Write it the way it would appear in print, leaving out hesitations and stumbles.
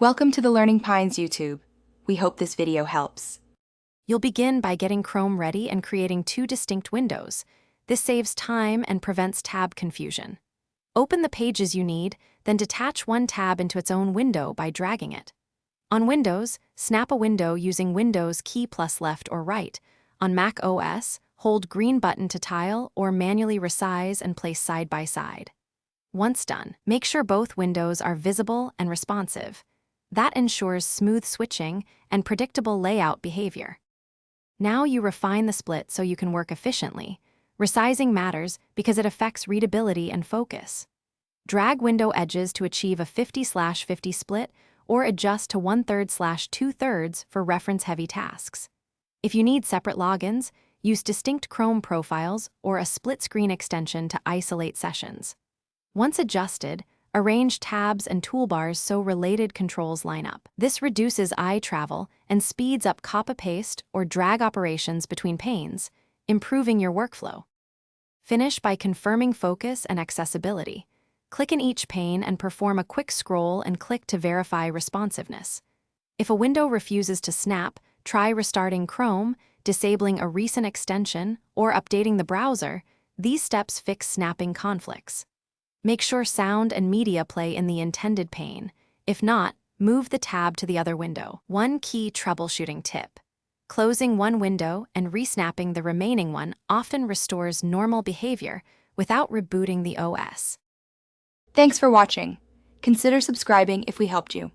Welcome to the Learning Pines YouTube. We hope this video helps. You'll begin by getting Chrome ready and creating two distinct windows. This saves time and prevents tab confusion. Open the pages you need, then detach one tab into its own window by dragging it. On Windows, snap a window using Windows key plus left or right. On Mac OS, hold green button to tile or manually resize and place side by side. Once done, make sure both windows are visible and responsive. That ensures smooth switching and predictable layout behavior. Now you refine the split so you can work efficiently. Resizing matters because it affects readability and focus. Drag window edges to achieve a 50/50 split or adjust to 1/3/2/3 for reference-heavy tasks. If you need separate logins, use distinct Chrome profiles or a split-screen extension to isolate sessions. Once adjusted, arrange tabs and toolbars so related controls line up. This reduces eye travel and speeds up copy-paste or drag operations between panes, improving your workflow. Finish by confirming focus and accessibility. Click in each pane and perform a quick scroll and click to verify responsiveness. If a window refuses to snap, try restarting Chrome, disabling a recent extension, or updating the browser. These steps fix snapping conflicts. Make sure sound and media play in the intended pane. If not, move the tab to the other window. One key troubleshooting tip. Closing one window and resnapping the remaining one often restores normal behavior without rebooting the OS. Thanks for watching. Consider subscribing if we helped you.